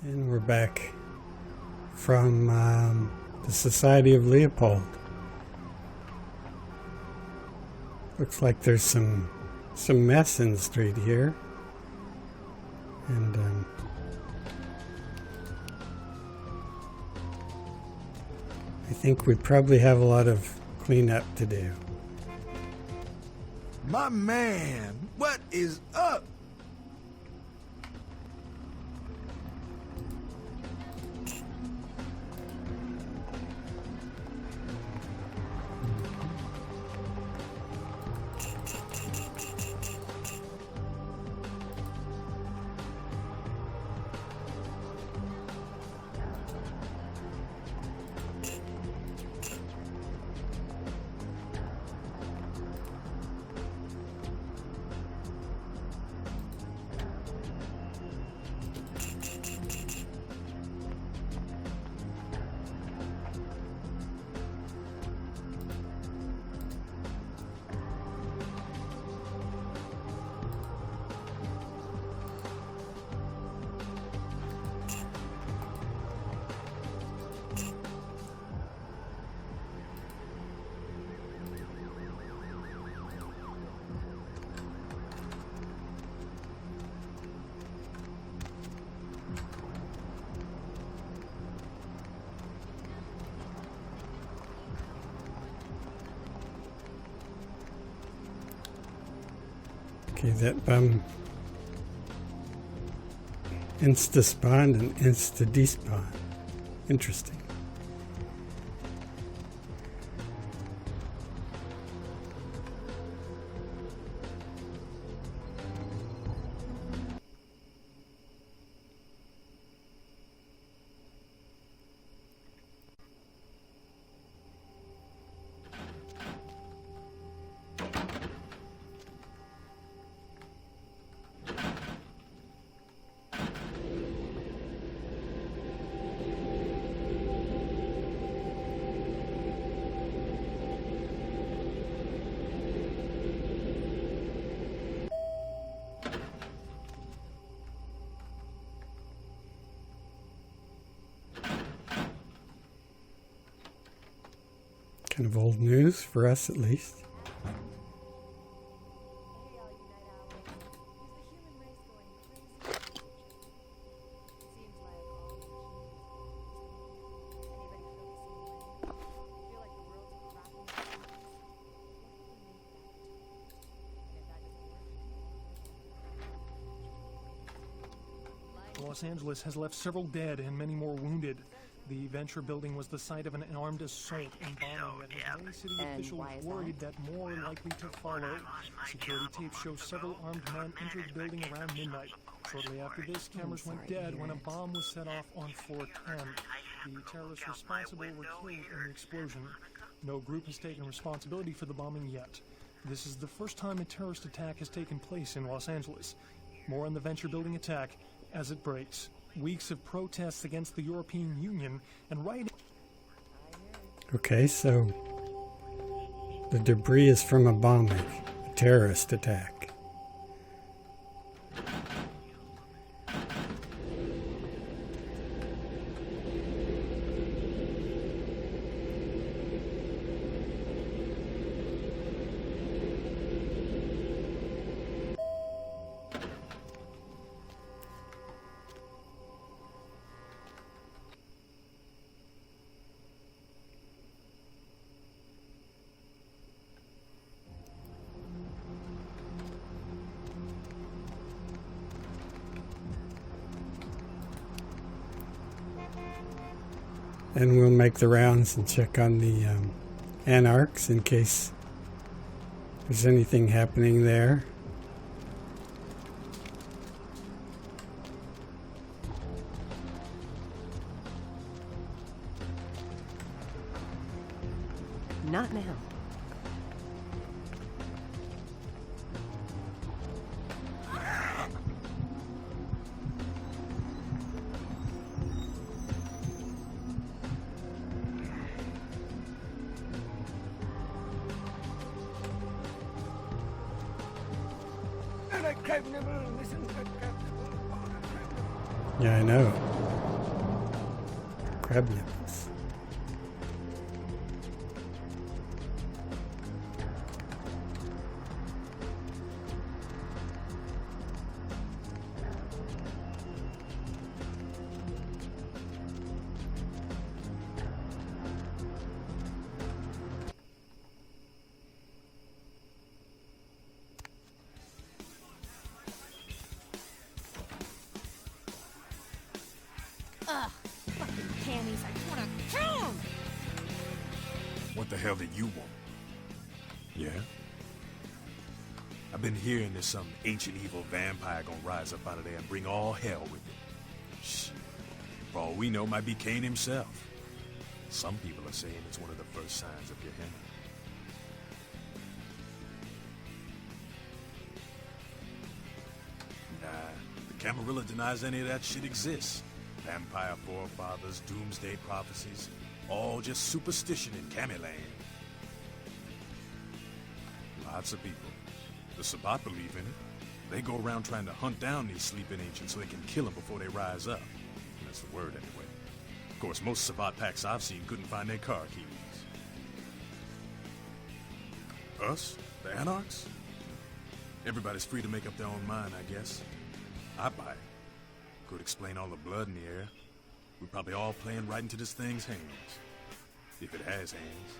And we're back from the Society of Leopold. Looks like there's some mess in the street here. And I think we probably have a lot of cleanup to do. My man, what is up? Okay, that insta-spawned and insta-despawned. Interesting. Kind of old news for us, at least. Los Angeles has left several dead and many more wounded. The Ventrue building was the site of an armed assault and bombing that has many city officials worried that more are likely to follow. Security tapes show several armed men entered the building around midnight. Shortly after this, cameras went dead when a bomb was set off on floor 10. The terrorists responsible were killed in the explosion. No group has taken responsibility for the bombing yet. This is the first time a terrorist attack has taken place in Los Angeles. More on the Ventrue building attack as it breaks. Weeks of protests against the European Union and rioting. Okay, so the debris is from a bombing, a terrorist attack. And we'll make the rounds and check on the Anarchs in case there's anything happening there. Not now. Yeah, I know. Crab nipples. Ugh, fucking cammies, I just wanna kill them! What the hell did you want? Yeah? I've been hearing there's some ancient evil vampire gonna rise up out of there and bring all hell with it. Shh. For all we know, might be Cain himself. Some people are saying it's one of the first signs of Gehenna. Nah, the Camarilla denies any of that shit exists. Vampire forefathers, doomsday prophecies, all just superstition in Camiland. Lots of people. The Sabbat believe in it. They go around trying to hunt down these sleeping ancients so they can kill them before they rise up. That's the word anyway. Of course, most Sabbat packs I've seen couldn't find their car keys. Us? The Anarchs? Everybody's free to make up their own mind, I guess. I buy it. Could explain all the blood in the air. We're probably all playing right into this thing's hands. If it has hands.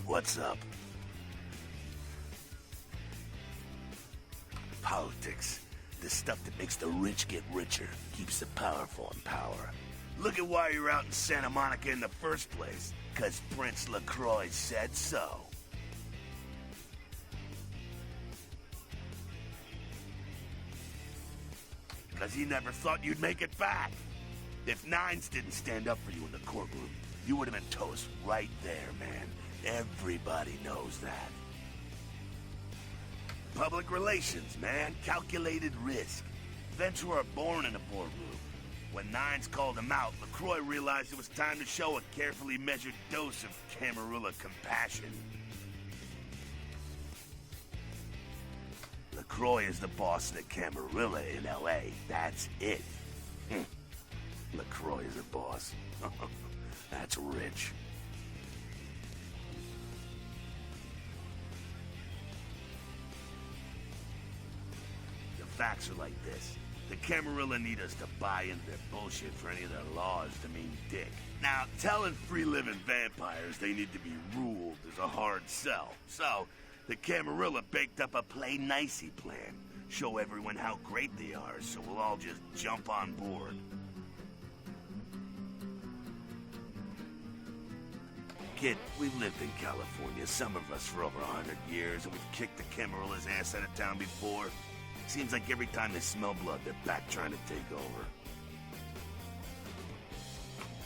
What's up? Politics. The stuff that makes the rich get richer, keeps the powerful in power. Look at why you're out in Santa Monica in the first place. 'Cause Prince LaCroix said so. Because he never thought you'd make it back. If Nines didn't stand up for you in the courtroom, you would have been toast right there, man. Everybody knows that. Public relations, man. Calculated risk. Ventrue were born in a boardroom. When Nines called him out, LaCroix realized it was time to show a carefully measured dose of Camarilla compassion. LaCroix is the boss of the Camarilla in L.A. That's it. LaCroix is a boss. That's rich. The facts are like this. The Camarilla need us to buy into their bullshit for any of their laws to mean dick. Now, telling free-living vampires they need to be ruled is a hard sell. So, the Camarilla baked up a play-nicey plan. Show everyone how great they are, so we'll all just jump on board. Kid, we've lived in California, some of us for over 100 years, and we've kicked the Camarilla's ass out of town before. Seems like every time they smell blood, they're back trying to take over.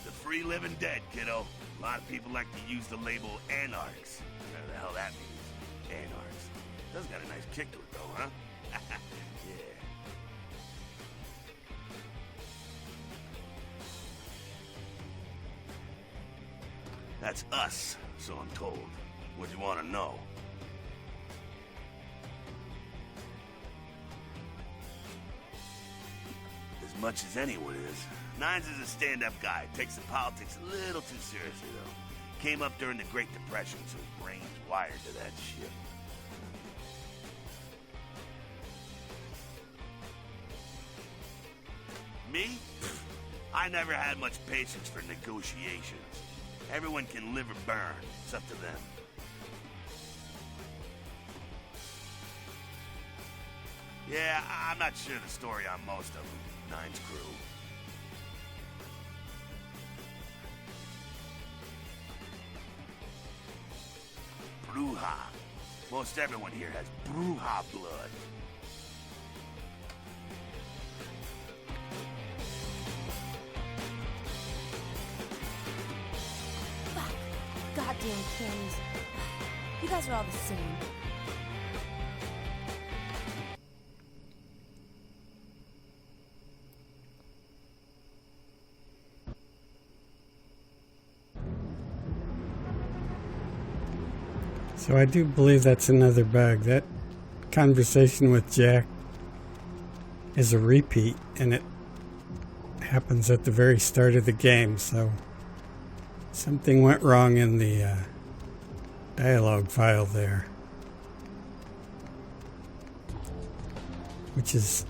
The free living dead, kiddo. A lot of people like to use the label Anarchs. Whatever the hell that means. Anarchs. Does got a nice kick to it, though, huh? Yeah. That's us, so I'm told. What do you want to know? As much as anyone is. Nines is a stand-up guy. Takes the politics a little too seriously, though. Came up during the Great Depression, so his brain's wired to that shit. Me? I never had much patience for negotiations. Everyone can live or burn. It's up to them. Yeah, I'm not sure the story on most of them. Nines crew. Bruja. Most everyone here has Bruja blood. Fuck. Goddamn cammies. You guys are all the same. So I do believe that's another bug. That conversation with Jack is a repeat, and it happens at the very start of the game, so something went wrong in the dialogue file there, which is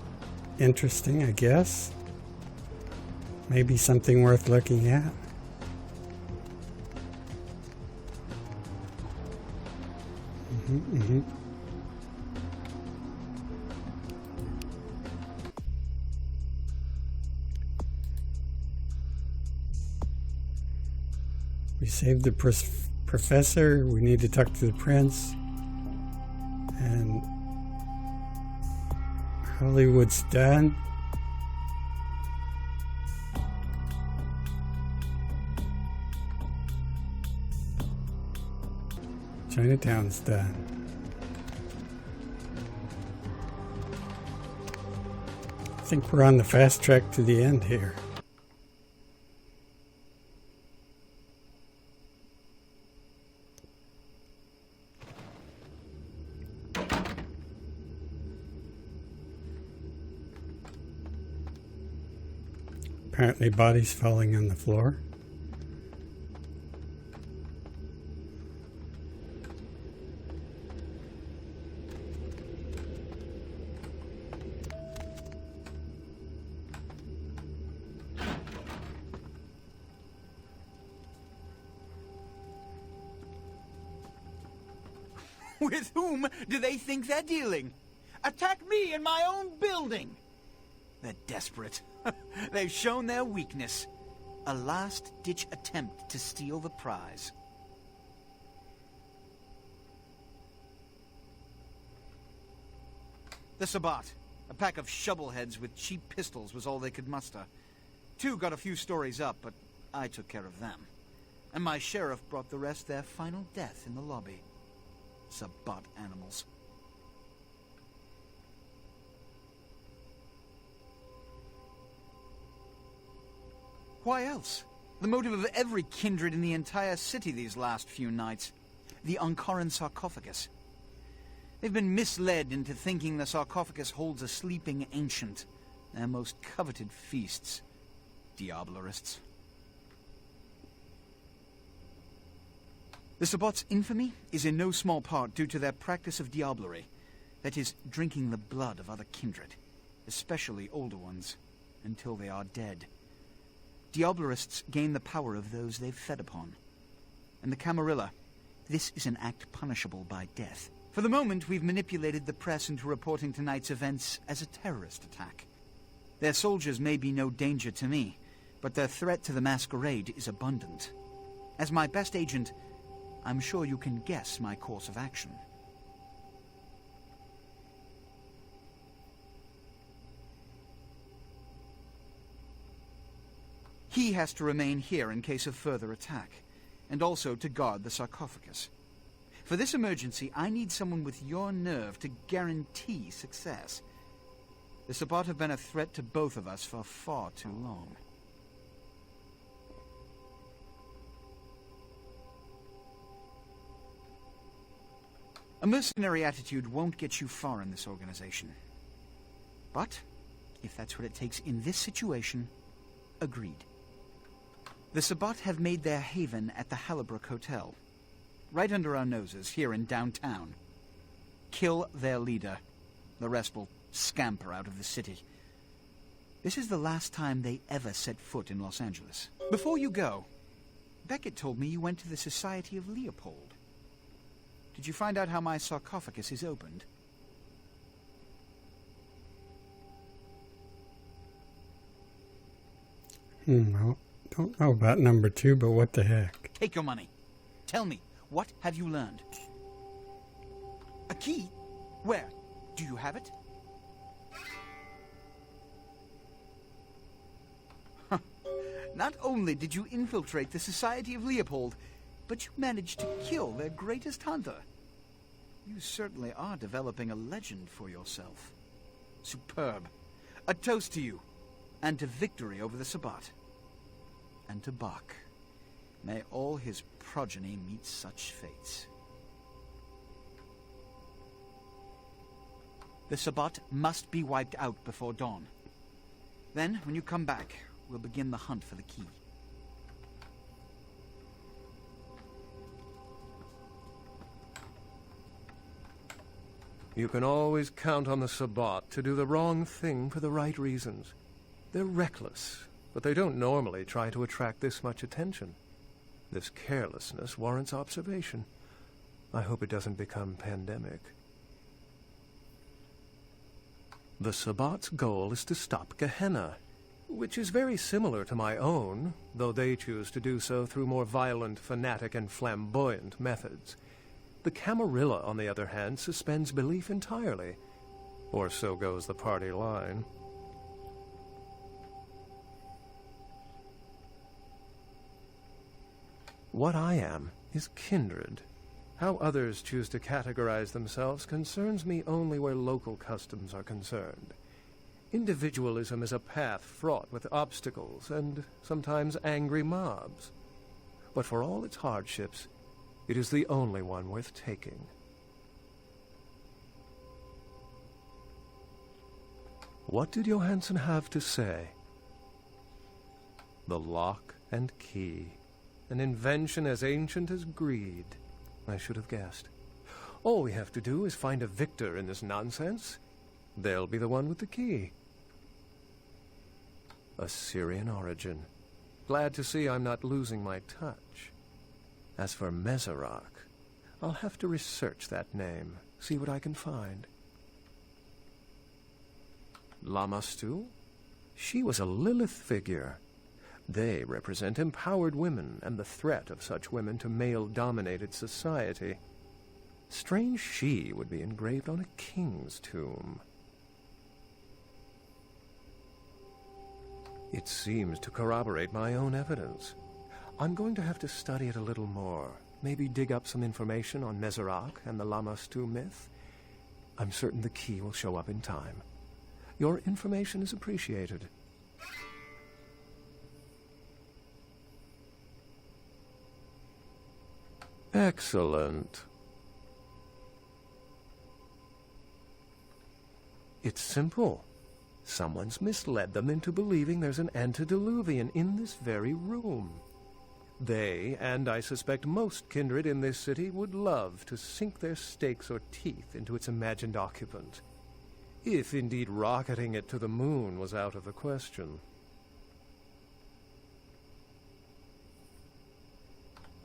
interesting, I guess. Maybe something worth looking at. We saved the professor. We need to talk to the prince. And Hollywood's done. Chinatown's done. I think we're on the fast track to the end here. Apparently bodies falling on the floor. With whom do they think they're dealing? Attack me in my own building! They're desperate. They've shown their weakness. A last-ditch attempt to steal the prize. The Sabbat. A pack of shovelheads with cheap pistols was all they could muster. 2 got a few stories up, but I took care of them. And my sheriff brought the rest their final death in the lobby. Sabbat animals. Why else? The motive of every kindred in the entire city these last few nights. The Ankaran sarcophagus. They've been misled into thinking the sarcophagus holds a sleeping ancient. Their most coveted feasts. Diablerists. The Sabbat's infamy is in no small part due to their practice of diablerie. That is, drinking the blood of other kindred. Especially older ones. Until they are dead. Diablerists gain the power of those they've fed upon. And the Camarilla, this is an act punishable by death. For the moment, we've manipulated the press into reporting tonight's events as a terrorist attack. Their soldiers may be no danger to me, but their threat to the masquerade is abundant. As my best agent, I'm sure you can guess my course of action. He has to remain here in case of further attack, and also to guard the sarcophagus. For this emergency, I need someone with your nerve to guarantee success. The Sabbat have been a threat to both of us for far too long. A mercenary attitude won't get you far in this organization. But, if that's what it takes in this situation, agreed. The Sabbat have made their haven at the Hallowbrook Hotel, right under our noses here in downtown. Kill their leader. The rest will scamper out of the city. This is the last time they ever set foot in Los Angeles. Before you go, Beckett told me you went to the Society of Leopold. Did you find out how my sarcophagus is opened? Well, don't know about number 2, but what the heck? Take your money. Tell me, what have you learned? A key? Where? Do you have it? Not only did you infiltrate the Society of Leopold, but you managed to kill their greatest hunter. You certainly are developing a legend for yourself. Superb. A toast to you, and to victory over the Sabbat. And to Bach. May all his progeny meet such fates. The Sabbat must be wiped out before dawn. Then, when you come back, we'll begin the hunt for the key. You can always count on the Sabbat to do the wrong thing for the right reasons. They're reckless, but they don't normally try to attract this much attention. This carelessness warrants observation. I hope it doesn't become pandemic. The Sabbat's goal is to stop Gehenna, which is very similar to my own, though they choose to do so through more violent, fanatic, and flamboyant methods. The Camarilla, on the other hand, suspends belief entirely. Or so goes the party line. What I am is kindred. How others choose to categorize themselves concerns me only where local customs are concerned. Individualism is a path fraught with obstacles and sometimes angry mobs. But for all its hardships, it is the only one worth taking. What did Johansson have to say? The lock and key. An invention as ancient as greed. I should have guessed. All we have to do is find a victor in this nonsense. They'll be the one with the key. Assyrian origin. Glad to see I'm not losing my touch. As for Mezerak, I'll have to research that name, see what I can find. Lamastu? She was a Lilith figure. They represent empowered women and the threat of such women to male-dominated society. Strange she would be engraved on a king's tomb. It seems to corroborate my own evidence. I'm going to have to study it a little more. Maybe dig up some information on Mezerak and the Lamastu myth. I'm certain the key will show up in time. Your information is appreciated. Excellent. It's simple. Someone's misled them into believing there's an antediluvian in this very room. They, and I suspect most kindred in this city, would love to sink their stakes or teeth into its imagined occupant. If indeed rocketing it to the moon was out of the question.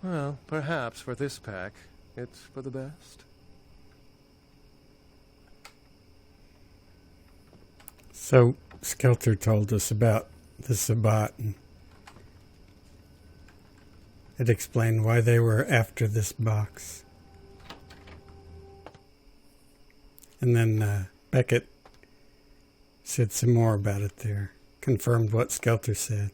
Well, perhaps for this pack, it's for the best. So, Skelter told us about the Sabbat, and it explained why they were after this box. And then Beckett said some more about it there, confirmed what Skelter said.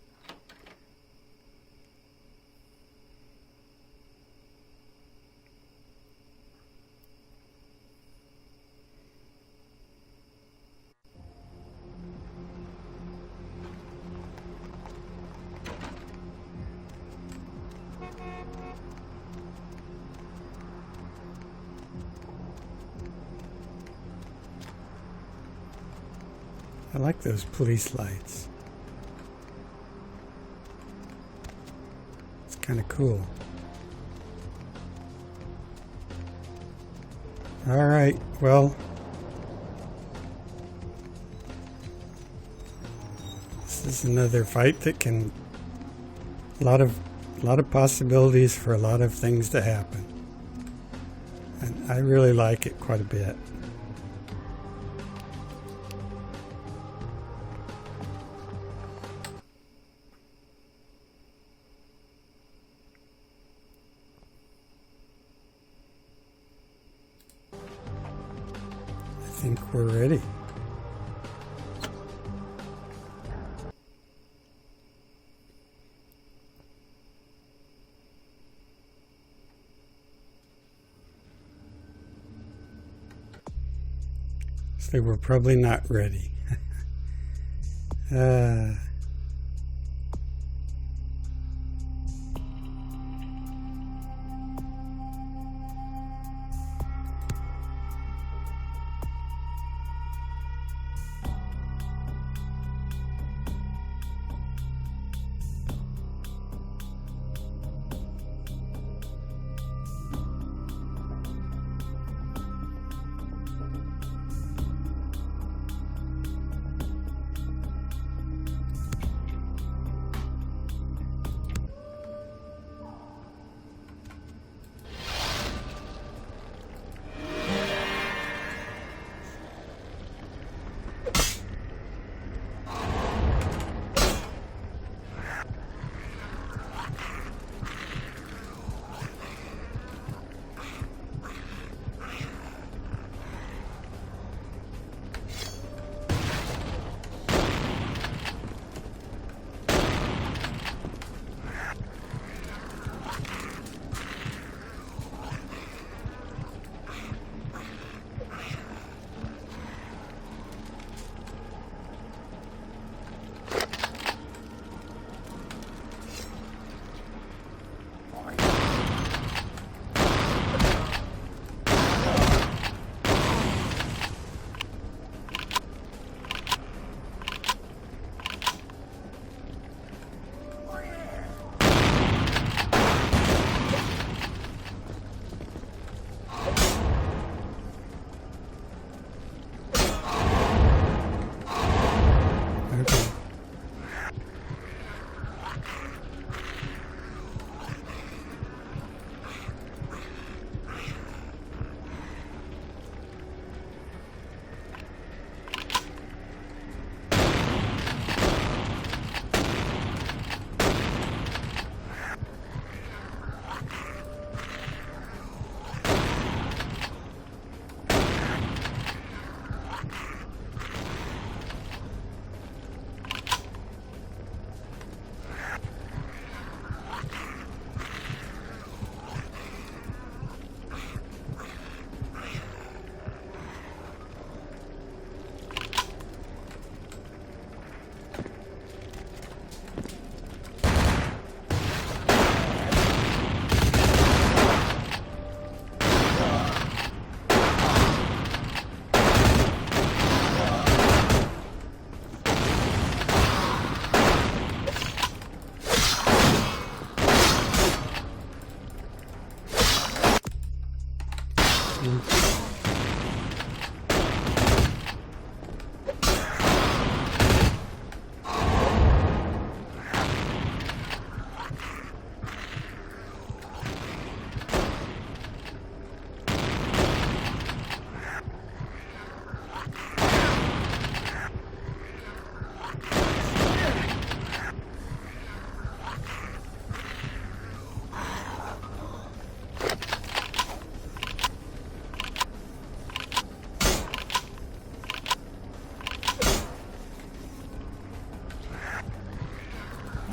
I like those police lights. It's kind of cool. All right, well, this is another fight that can a lot of possibilities for a lot of things to happen, and I really like it quite a bit. I think we're ready. So we're probably not ready.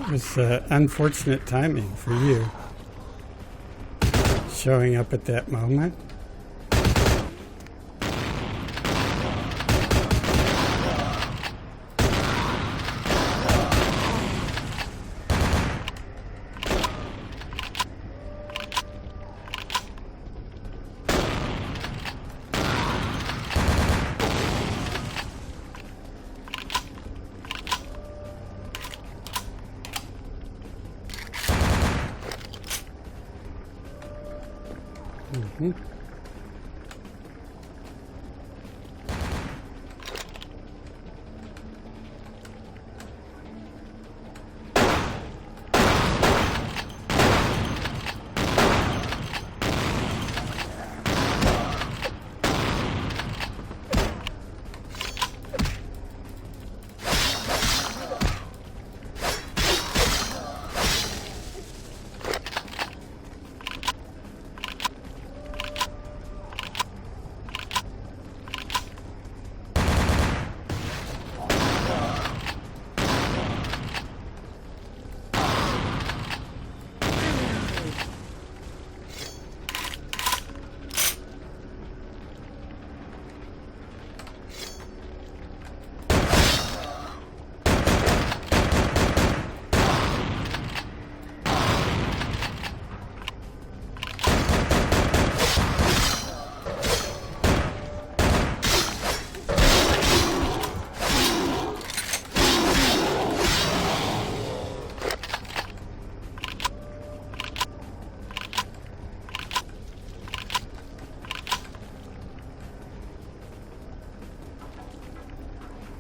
It was unfortunate timing for you. Showing up at that moment. Mm-hmm.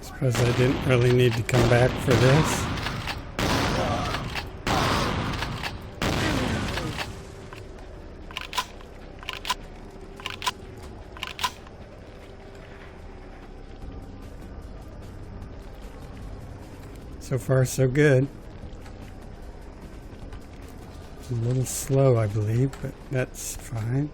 Suppose I didn't really need to come back for this. So far, so good. It's a little slow, I believe, but that's fine.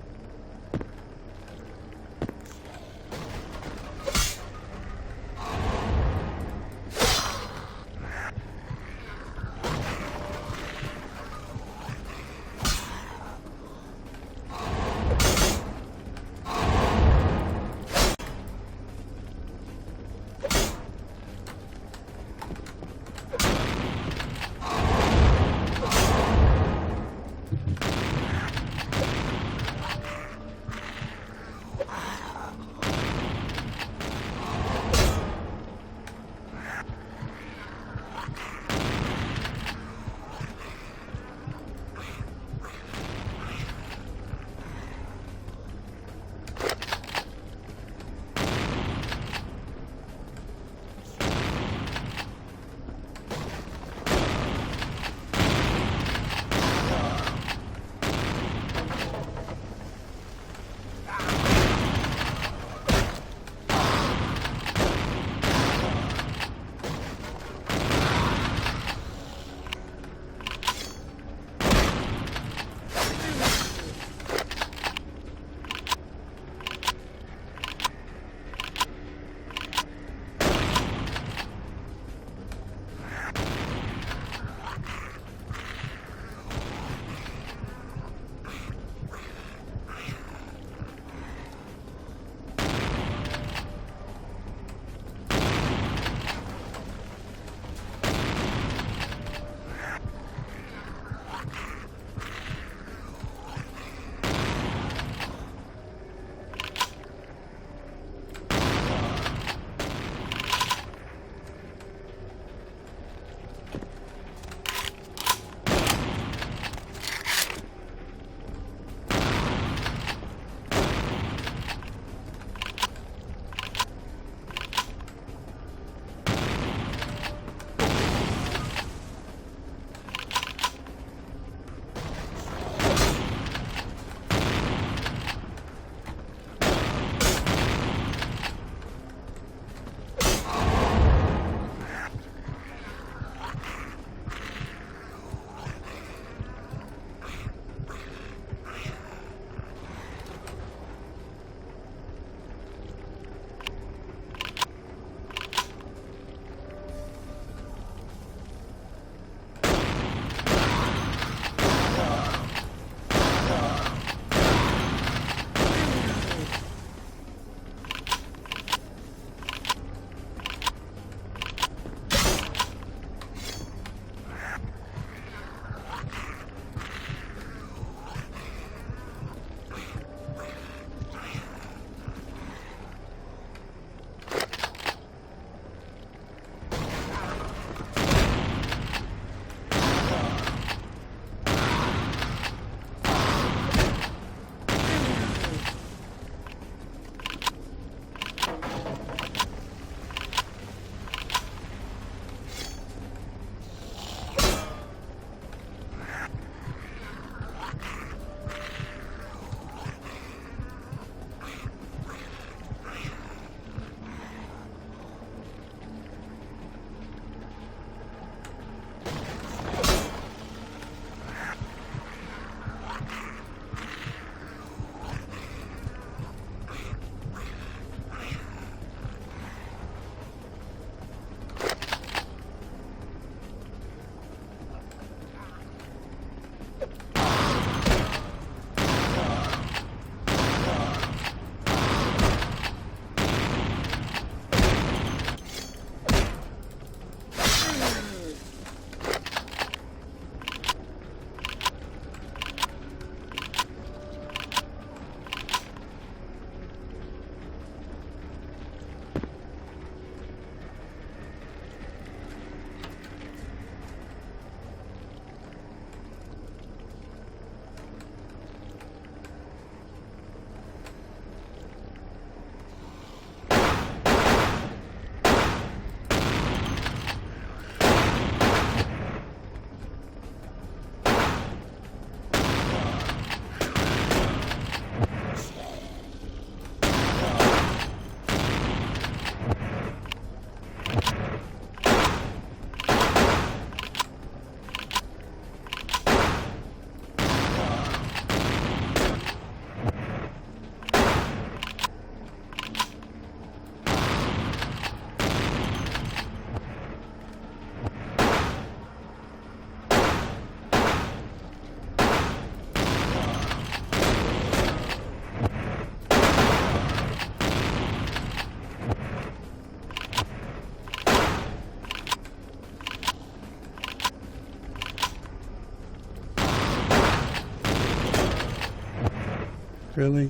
Really?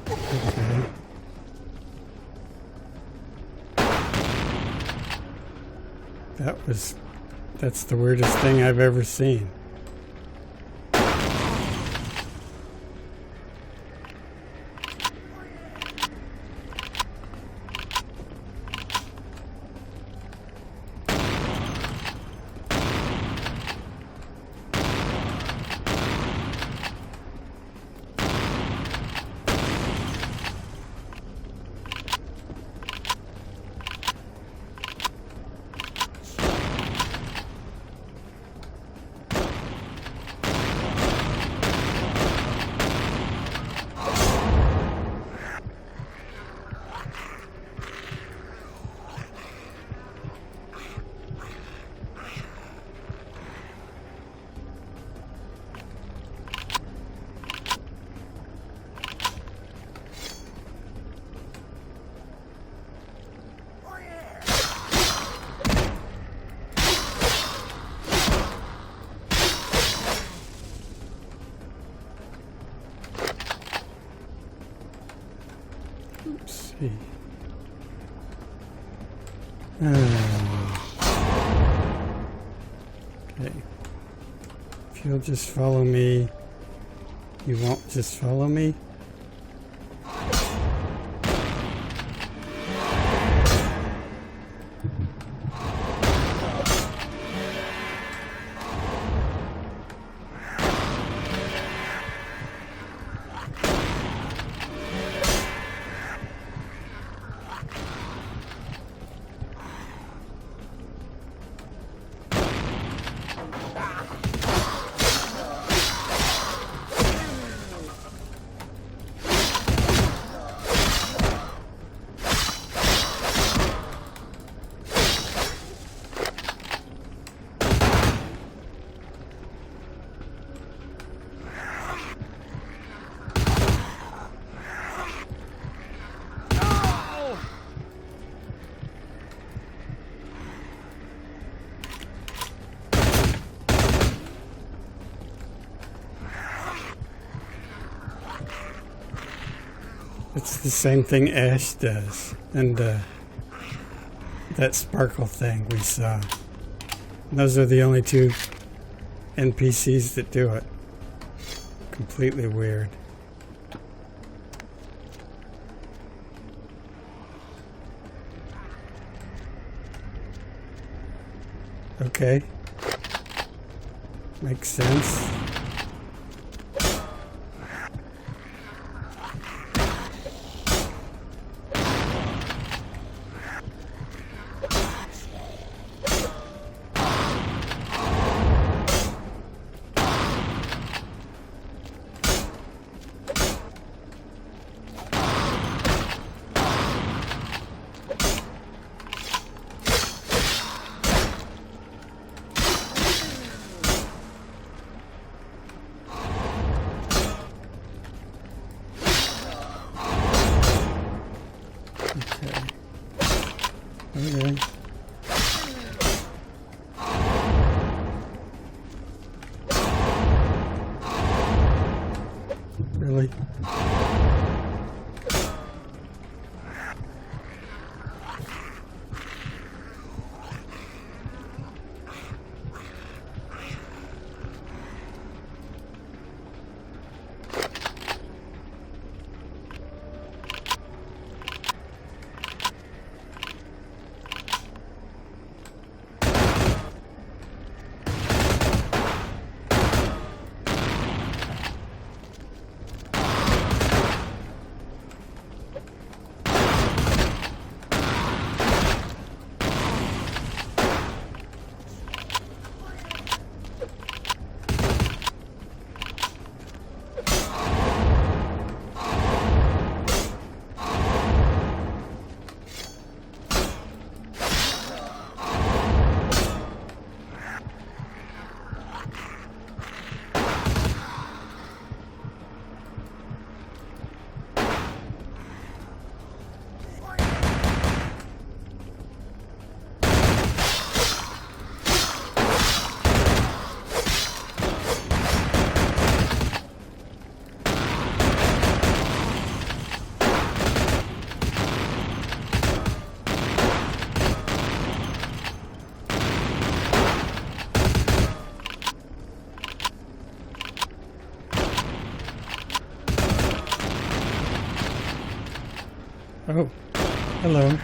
Okay. That's the weirdest thing I've ever seen. Let's see. Okay. If you'll just follow me, you won't just follow me? It's the same thing Ash does, and that sparkle thing we saw. And those are the only two NPCs that do it. Completely weird. Okay. Makes sense. Okay. Really? Oh, hello.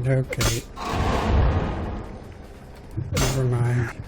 Okay. Never mind.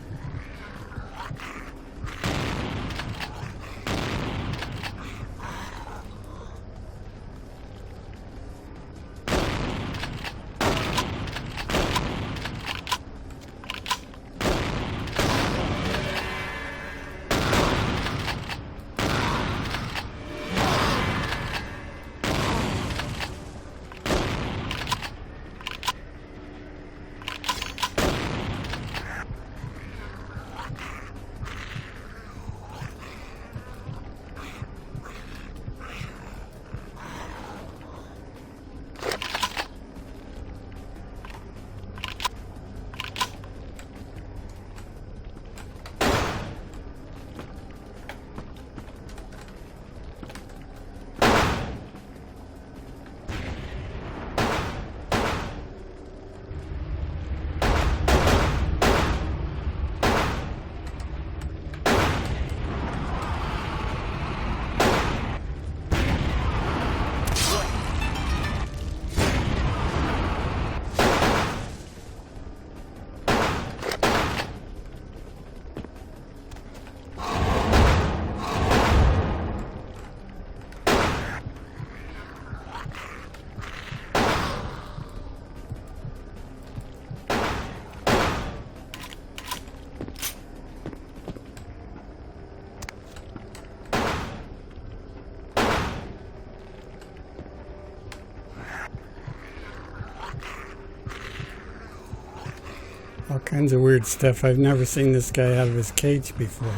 All kinds of weird stuff. I've never seen this guy out of his cage before.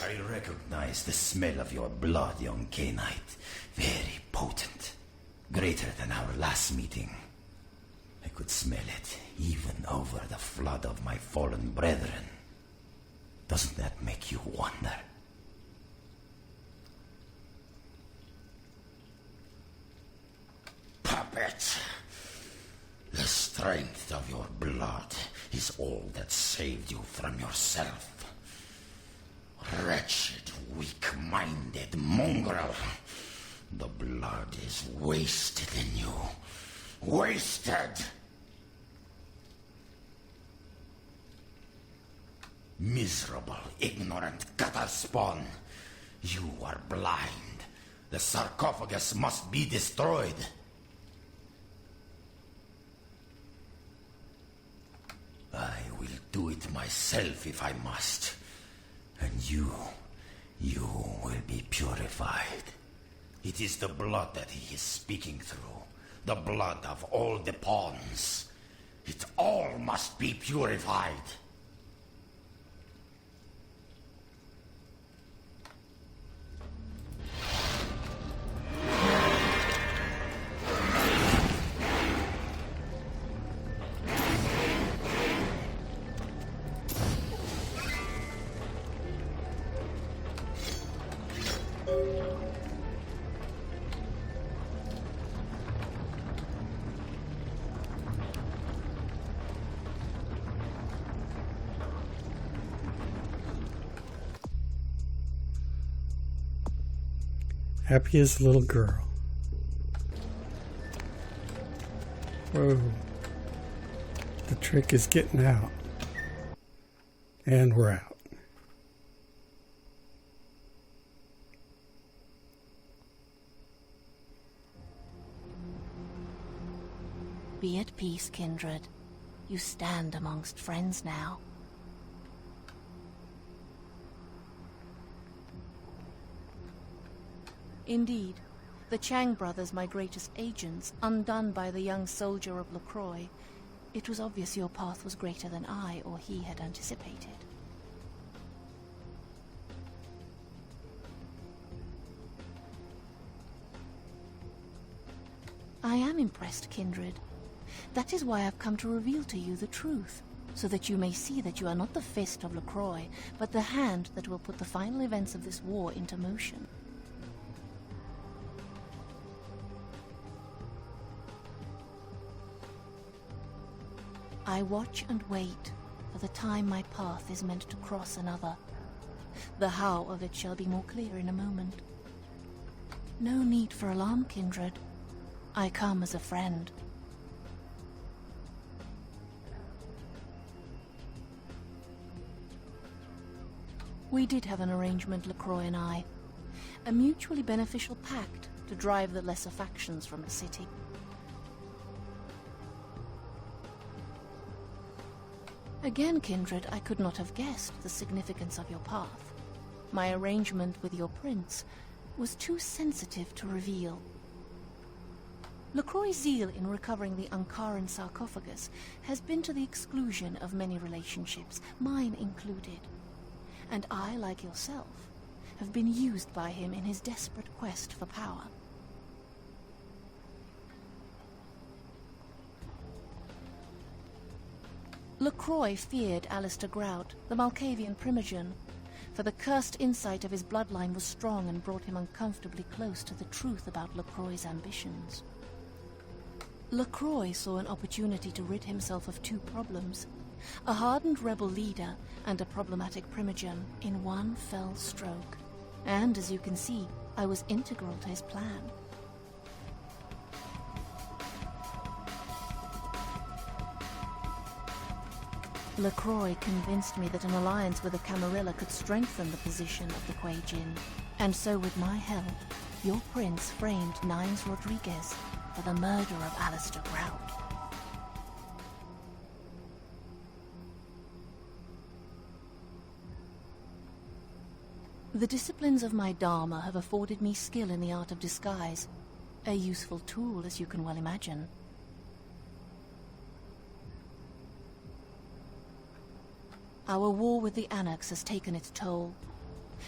I recognize the smell of your blood, young Cainite. Very potent. Greater than our last meeting. I could smell it, even over the flood of my fallen brethren. Doesn't that make you wonder? Puppet! The strength of your blood is all that saved you from yourself. Wretched, weak-minded mongrel. The blood is wasted in you. Wasted! Miserable, ignorant gutter spawn. You are blind. The sarcophagus must be destroyed. I will do it myself if I must. And you will be purified. It is the blood that he is speaking through. The blood of all the pawns. It all must be purified. Happiest little girl. Whoa. The trick is getting out. And we're out. Be at peace, kindred. You stand amongst friends now. Indeed, the Chang brothers, my greatest agents, undone by the young soldier of LaCroix, it was obvious your path was greater than I or he had anticipated. I am impressed, kindred. That is why I've come to reveal to you the truth, so that you may see that you are not the fist of LaCroix, but the hand that will put the final events of this war into motion. I watch and wait for the time my path is meant to cross another. The how of it shall be more clear in a moment. No need for alarm, kindred. I come as a friend. We did have an arrangement, LaCroix and I. A mutually beneficial pact to drive the lesser factions from the city. Again, Kindred, I could not have guessed the significance of your path. My arrangement with your prince was too sensitive to reveal. LaCroix's zeal in recovering the Ankaran sarcophagus has been to the exclusion of many relationships, mine included. And I, like yourself, have been used by him in his desperate quest for power. LaCroix feared Alistair Grout, the Malkavian primogen, for the cursed insight of his bloodline was strong and brought him uncomfortably close to the truth about LaCroix's ambitions. LaCroix saw an opportunity to rid himself of two problems, a hardened rebel leader and a problematic primogen, in one fell stroke. And, as you can see, I was integral to his plan. LaCroix convinced me that an alliance with the Camarilla could strengthen the position of the Kuei Jin, and so with my help, your prince framed Nines Rodriguez for the murder of Alistair Grout. The disciplines of my Dharma have afforded me skill in the art of disguise, a useful tool, as you can well imagine. Our war with the Anarchs has taken its toll.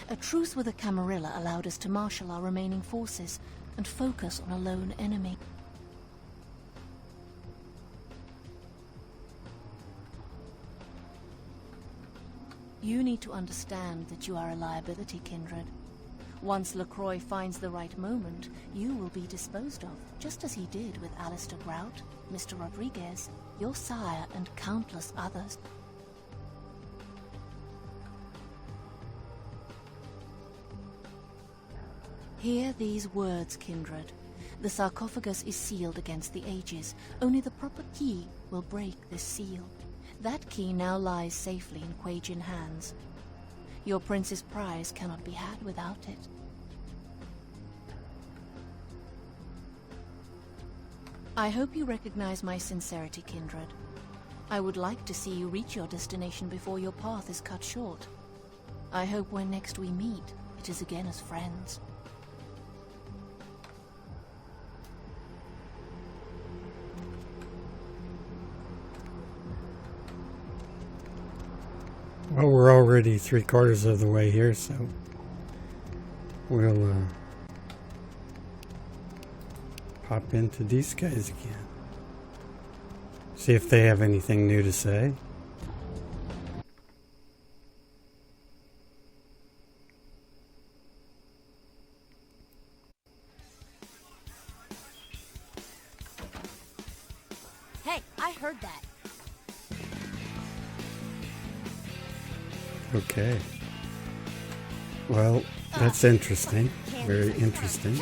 A truce with the Camarilla allowed us to marshal our remaining forces and focus on a lone enemy. You need to understand that you are a liability, Kindred. Once LaCroix finds the right moment, you will be disposed of, just as he did with Alistair Grout, Mr. Rodriguez, your sire, and countless others. Hear these words, Kindred. The sarcophagus is sealed against the ages. Only the proper key will break this seal. That key now lies safely in Kuei Jin hands. Your prince's prize cannot be had without it. I hope you recognize my sincerity, Kindred. I would like to see you reach your destination before your path is cut short. I hope when next we meet, it is again as friends. Well, we're already 3/4 of the way here, so we'll pop into these guys again. See if they have anything new to say. Hey, I heard that. Okay. Well, that's interesting. Very interesting.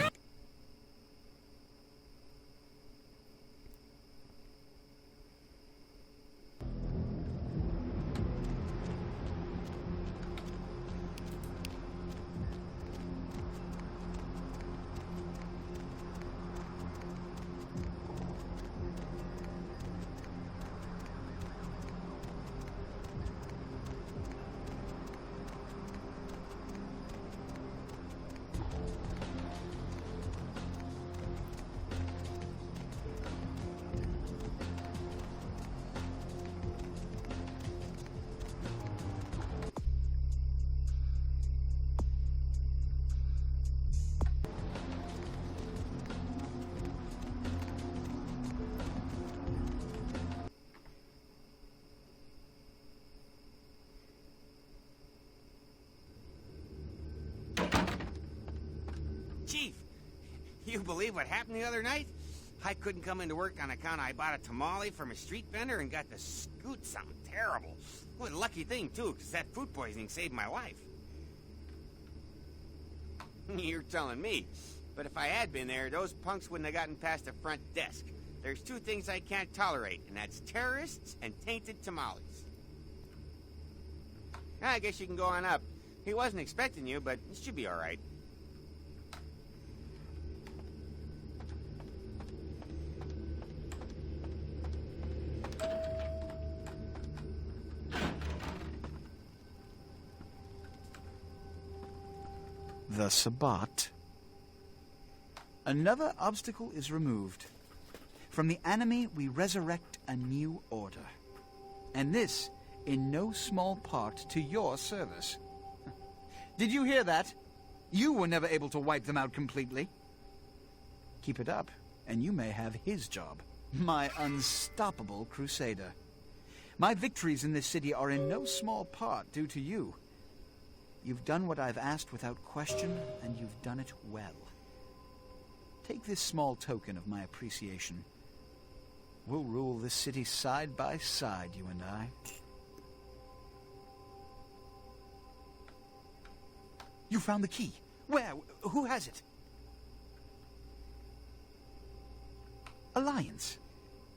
Chief, you believe what happened the other night? I couldn't come into work on account I bought a tamale from a street vendor and got to scoot something terrible. What a lucky thing, too, because that food poisoning saved my life. You're telling me. But if I had been there, those punks wouldn't have gotten past the front desk. There's two things I can't tolerate, and that's terrorists and tainted tamales. I guess you can go on up. He wasn't expecting you, but it should be all right. the Sabbat. Another obstacle is removed. From the enemy, we resurrect a new order. And this, in no small part, to your service. Did you hear that? You were never able to wipe them out completely. Keep it up, and you may have his job. My unstoppable crusader. My victories in this city are in no small part due to you. You've done what I've asked without question, and you've done it well. Take this small token of my appreciation. We'll rule this city side by side, you and I. You found the key. Where? Who has it? Alliance.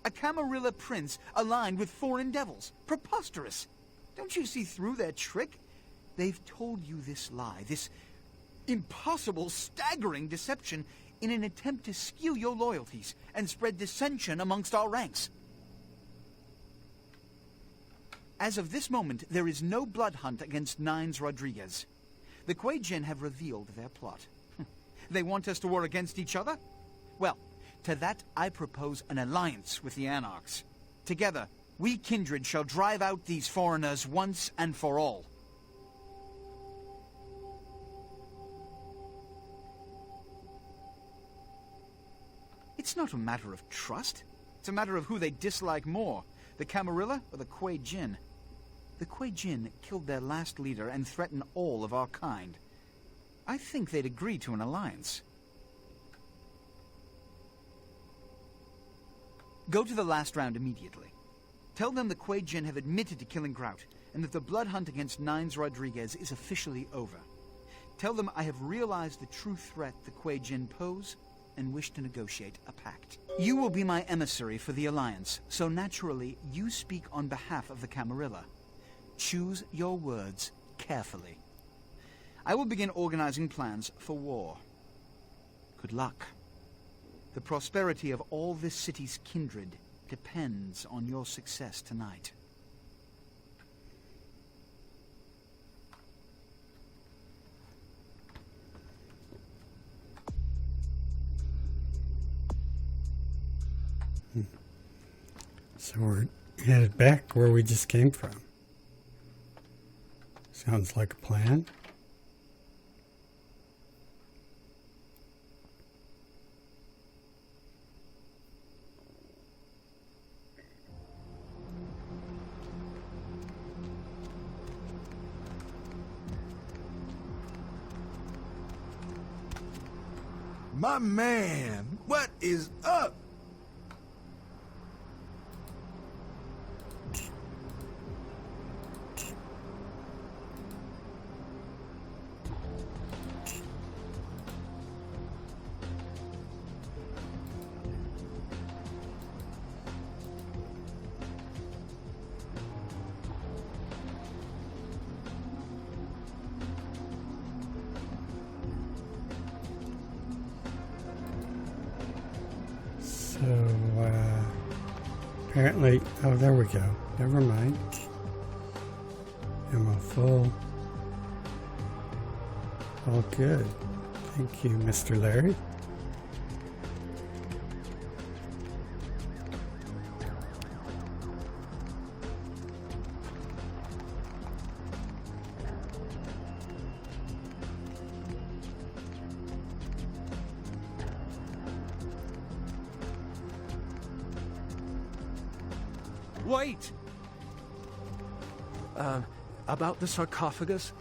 A Camarilla prince aligned with foreign devils. Preposterous. Don't you see through their trick? They've told you this lie, this impossible, staggering deception in an attempt to skew your loyalties and spread dissension amongst our ranks. As of this moment, there is no blood hunt against Nines Rodriguez. The Kuei Jin have revealed their plot. They want us to war against each other? Well, to that I propose an alliance with the Anarchs. Together, we kindred shall drive out these foreigners once and for all. It's not a matter of trust. It's a matter of who they dislike more, the Camarilla or the Kuei Jin. The Kuei Jin killed their last leader and threaten all of our kind. I think they'd agree to an alliance. Go to the last round immediately. Tell them the Kuei Jin have admitted to killing Grout, and that the blood hunt against Nines Rodriguez is officially over. Tell them I have realized the true threat the Kuei Jin pose, and wish to negotiate a pact. You will be my emissary for the alliance, so naturally you speak on behalf of the Camarilla. Choose your words carefully. I will begin organizing plans for war. Good luck. The prosperity of all this city's kindred depends on your success tonight. So we're headed back where we just came from. Sounds like a plan. My man, what is up? Apparently, oh, there we go. Never mind. Ammo full. All good. Thank you, Mr. Larry. Wait! About the sarcophagus?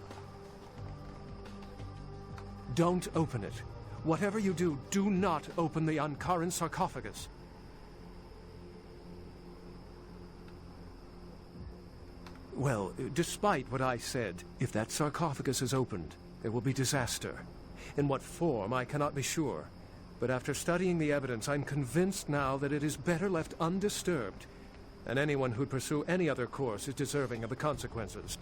Don't open it. Whatever you do, do not open the Ankaran sarcophagus. Well, despite what I said, if that sarcophagus is opened, there will be disaster. In what form, I cannot be sure. But after studying the evidence, I'm convinced now that it is better left undisturbed. And anyone who'd pursue any other course is deserving of the consequences.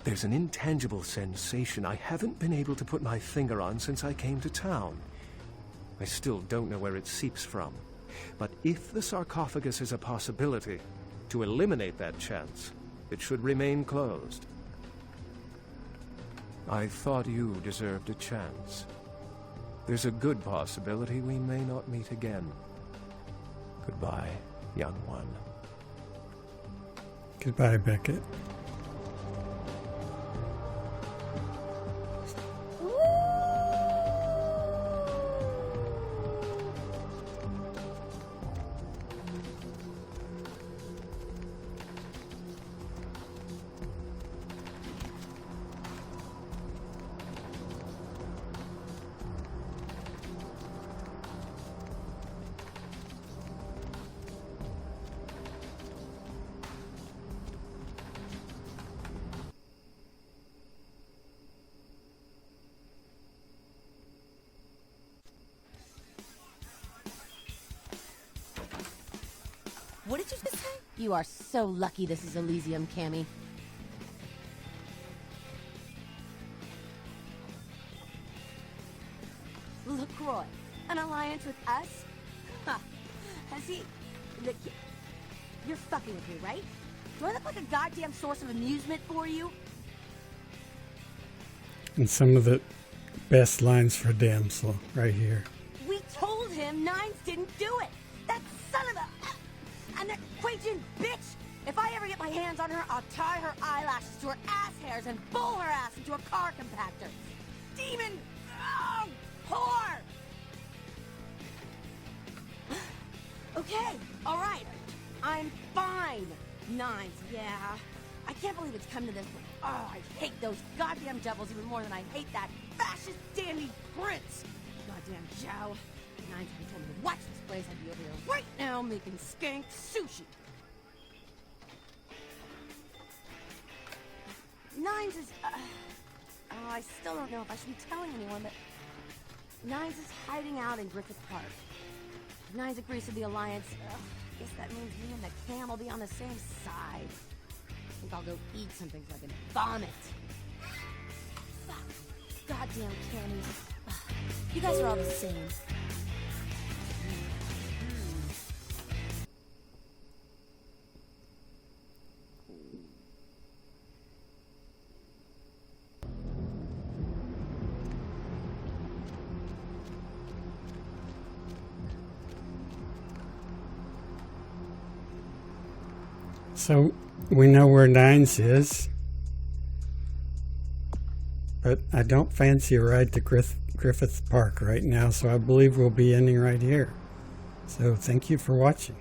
There's an intangible sensation I haven't been able to put my finger on since I came to town. I still don't know where it seeps from. But if the sarcophagus is a possibility, to eliminate that chance, it should remain closed. I thought you deserved a chance. There's a good possibility we may not meet again. Goodbye, young one. Goodbye, Beckett. What did you just say? You are so lucky this is Elysium, Cammy. LaCroix, an alliance with us? Huh. Has he... You're fucking with me, right? Do I look like a goddamn source of amusement for you? And some of the best lines for Damsel right here. We told him Nines didn't do it! That son of a... And that Quajan bitch! If I ever get my hands on her, I'll tie her eyelashes to her ass hairs and bowl her ass into a car compactor. Demon! Oh, whore! Okay, alright. I'm fine. Nines, yeah. I can't believe it's come to this, but oh, I hate those goddamn devils even more than I hate that fascist dandy prince. Goddamn Joe. Nines hadn't told me to watch this place, I'd be over here right now making skank sushi. Nines is, oh, I still don't know if I should be telling anyone, but Nines is hiding out in Griffith Park. If Nines agrees to the alliance, I guess that means me and the Cam will be on the same side. I think I'll go eat something so I can vomit. Fuck. Goddamn Cammies. You guys are all the same. So we know where Nines is, but I don't fancy a ride to Griffith Park right now, so I believe we'll be ending right here. So thank you for watching.